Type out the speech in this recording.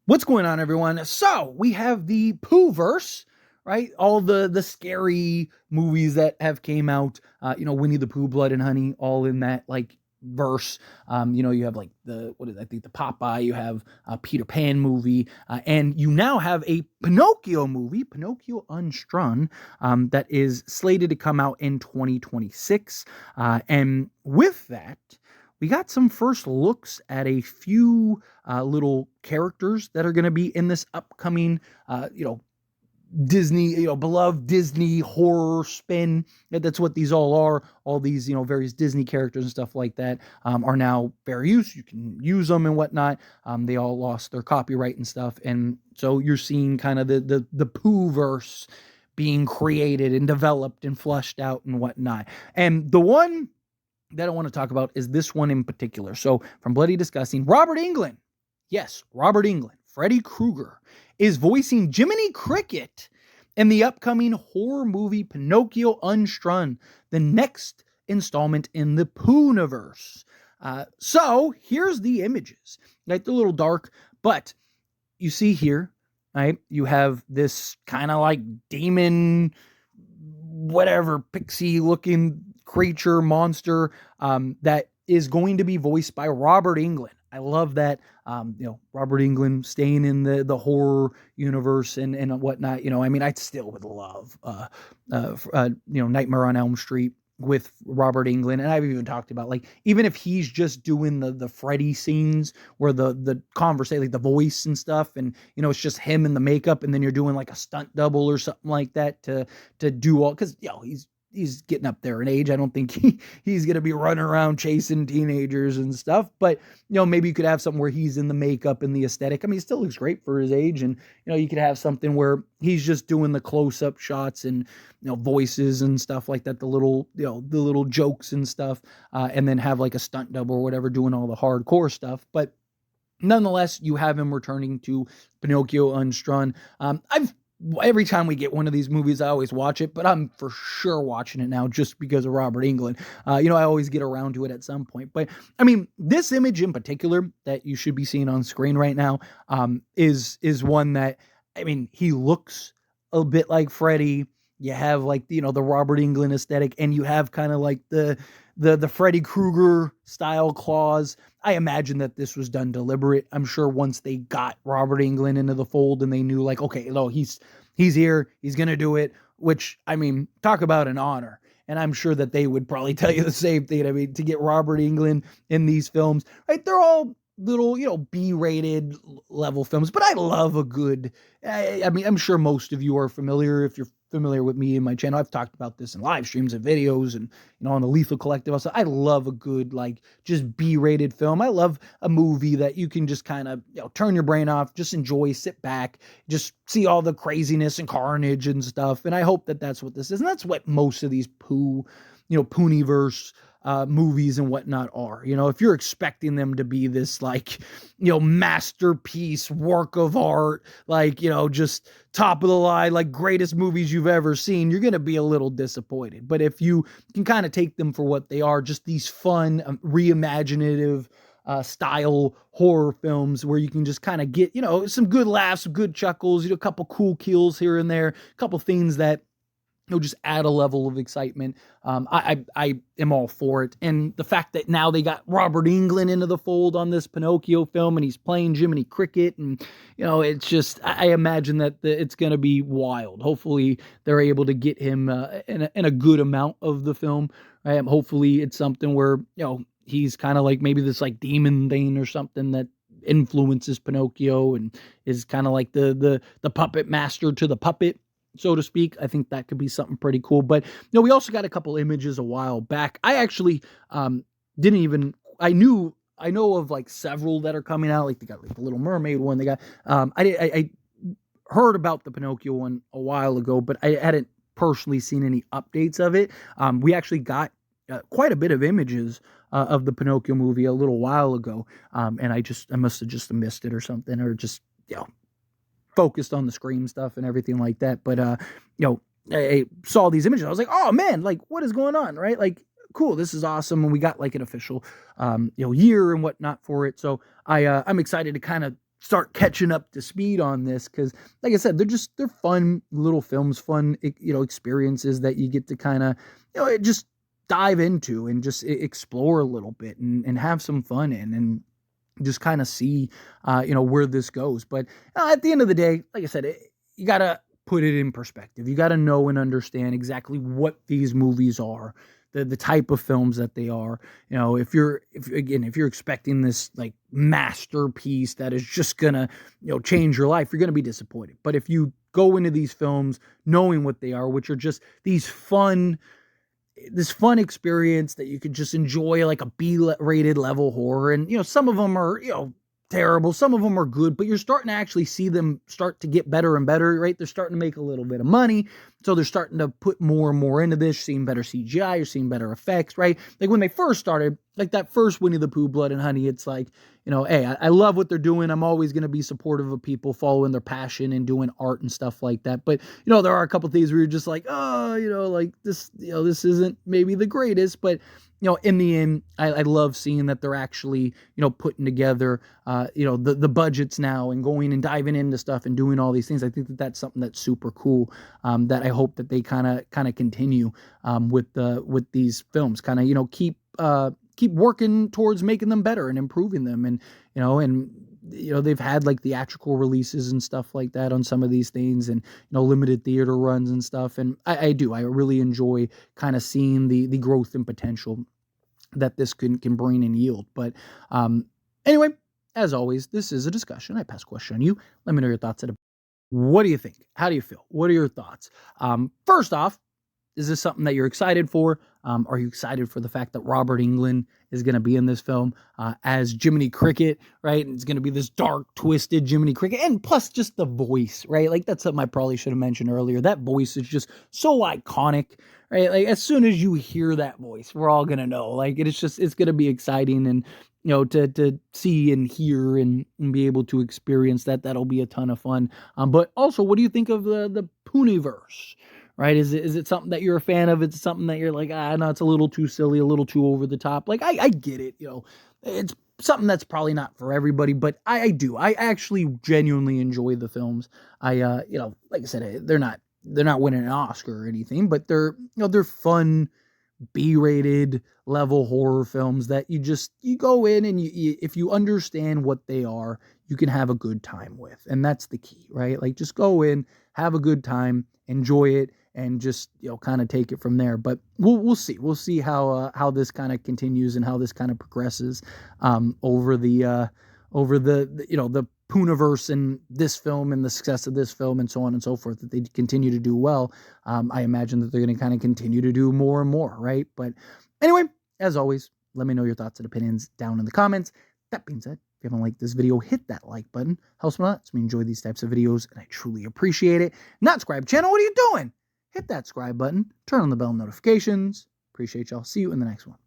What's going on, everyone? So we have the Poohverse, right? All the scary movies that have came out. Winnie the Pooh, Blood and Honey, all in that like verse. You have like I think the Popeye. You have a Peter Pan movie, and you now have a Pinocchio movie, Pinocchio Unstrung, that is slated to come out in 2026. And with that, we got some first looks at a few little characters that are going to be in this upcoming, Disney, beloved Disney horror spin. That's what these all are. All these, various Disney characters and stuff like that are now fair use. You can use them and whatnot. They all lost their copyright and stuff. And so you're seeing kind of the Poohverse being created and developed and flushed out and whatnot. And the one that I want to talk about is this one in particular. So from Bloody Disgusting, Robert Englund. Yes, Robert Englund. Freddy Krueger is voicing Jiminy Cricket in the upcoming horror movie Pinocchio Unstrung, the next installment in the Poohniverse. So here's the images. Like, they're a little dark, but you see here, right? You have this kind of like demon, whatever, pixie looking creature, monster, that is going to be voiced by Robert Englund. I love that. Robert Englund staying in the horror universe and whatnot. I still would love, Nightmare on Elm Street with Robert Englund. And I've even talked about, like, even if he's just doing the Freddy scenes where the conversation, like the voice and stuff, and, it's just him and the makeup, and then you're doing like a stunt double or something like that to do all, because, he's getting up there in age. I don't think he's going to be running around chasing teenagers and stuff, but, maybe you could have something where he's in the makeup and the aesthetic. He still looks great for his age. And, you could have something where he's just doing the close-up shots and, voices and stuff like that, the little jokes and stuff, and then have like a stunt double or whatever doing all the hardcore stuff. But nonetheless, you have him returning to Pinocchio Unstrung. Every time we get one of these movies, I always watch it, but I'm for sure watching it now just because of Robert Englund. I always get around to it at some point. But, this image in particular that you should be seeing on screen right now is one that, he looks a bit like Freddy. You have like, the Robert Englund aesthetic, and you have kind of like the Freddy Krueger style claws. I imagine that this was done deliberate. I'm sure once they got Robert Englund into the fold and they knew, like, okay, no, he's here, he's going to do it, which, talk about an honor. And I'm sure that they would probably tell you the same thing. To get Robert Englund in these films, right? They're all little, B-rated level films, but I love a good, I'm sure most of you are familiar. If you're familiar with me and my channel, I've talked about this in live streams and videos and, on the Lethal Collective. Also, I love a good, like, just B-rated film. I love a movie that you can just kind of, turn your brain off, just enjoy, sit back, just see all the craziness and carnage and stuff. And I hope that that's what this is. And that's what most of these Poohniverse movies and whatnot are. If you're expecting them to be this, like, masterpiece, work of art, like, just top of the line, like greatest movies you've ever seen, you're going to be a little disappointed. But if you can kind of take them for what they are, just these fun, reimaginative style horror films where you can just kind of get, some good laughs, some good chuckles, a couple cool kills here and there, a couple things that just add a level of excitement. I am all for it. And the fact that now they got Robert Englund into the fold on this Pinocchio film, and he's playing Jiminy Cricket, and, it's just, I imagine that it's going to be wild. Hopefully they're able to get him in a good amount of the film. Right? Hopefully it's something where, he's kind of like maybe this like demon thing or something that influences Pinocchio and is kind of like the puppet master to the puppet, so to speak. I think that could be something pretty cool. But we also got a couple images a while back. I actually I know of like several that are coming out. Like they got like the Little Mermaid one. They got I heard about the Pinocchio one a while ago, but I hadn't personally seen any updates of it. We actually got quite a bit of images of the Pinocchio movie a little while ago, and I must have just missed it or something, or just focused on the Scream stuff and everything like that. But I saw these images. I was like, oh man, like, what is going on, right? Like, cool, this is awesome. And we got like an official year and whatnot for it. So I'm excited to kind of start catching up to speed on this, because like I said, they're fun little films, fun experiences that you get to kind of just dive into and just explore a little bit and have some fun in, and just kind of see where this goes. But at the end of the day, like I said, you gotta put it in perspective. You gotta know and understand exactly what these movies are, the type of films that they are. If you're expecting this like masterpiece that is just gonna change your life, you're gonna be disappointed. But if you go into these films knowing what they are, which are just this fun experience that you could just enjoy, like a B-rated level horror. And some of them are terrible, some of them are good, but you're starting to actually see them start to get better and better, right? They're starting to make a little bit of money, so they're starting to put more and more into this. You're seeing better CGI, you're seeing better effects, right? Like when they first started, like that first Winnie the Pooh, Blood and Honey, it's like, hey, I love what they're doing. I'm always going to be supportive of people following their passion and doing art and stuff like that. But there are a couple things where you're just like, oh, like this, this isn't maybe the greatest, but in the end, I love seeing that they're actually, putting together, the budgets now and going and diving into stuff and doing all these things. I think that that's something that's super cool, that I hope that they kind of continue with these films, kind of, keep working towards making them better and improving them. And, they've had like theatrical releases and stuff like that on some of these things, and, limited theater runs and stuff. And I really enjoy kind of seeing the growth and potential that this can bring and yield. But anyway, as always, this is a discussion. I pass question on you. Let me know your thoughts. What do you think? How do you feel? What are your thoughts? First off, is this something that you're excited for? Are you excited for the fact that Robert Englund is going to be in this film as Jiminy Cricket, right? And it's going to be this dark, twisted Jiminy Cricket. And plus just the voice, right? Like that's something I probably should have mentioned earlier. That voice is just so iconic, right? Like as soon as you hear that voice, we're all going to know. Like it's going to be exciting, and to see and hear and be able to experience that. That'll be a ton of fun. But also, what do you think of the Poohniverse? Right? Is it something that you're a fan of? It's something that you're like, no, it's a little too silly, a little too over the top. Like, I get it. It's something that's probably not for everybody, but I do. I actually genuinely enjoy the films. Like I said, they're not winning an Oscar or anything, but they're fun, B-rated level horror films that you go in and if you understand what they are, you can have a good time with. And that's the key, right? Like just go in, have a good time, enjoy it, and just kind of take it from there. But we'll see how this kind of continues and how this kind of progresses over the Poohniverse and this film and the success of this film and so on and so forth, that they continue to do well. I imagine that they're going to kind of continue to do more and more, right? But anyway, as always, let me know your thoughts and opinions down in the comments. That being said, if you haven't liked this video, hit that like button. Helps me a lot. So we enjoy these types of videos, and I truly appreciate it. Not subscribe channel, what are you doing? Hit that subscribe button. Turn on the bell notifications. Appreciate y'all. See you in the next one.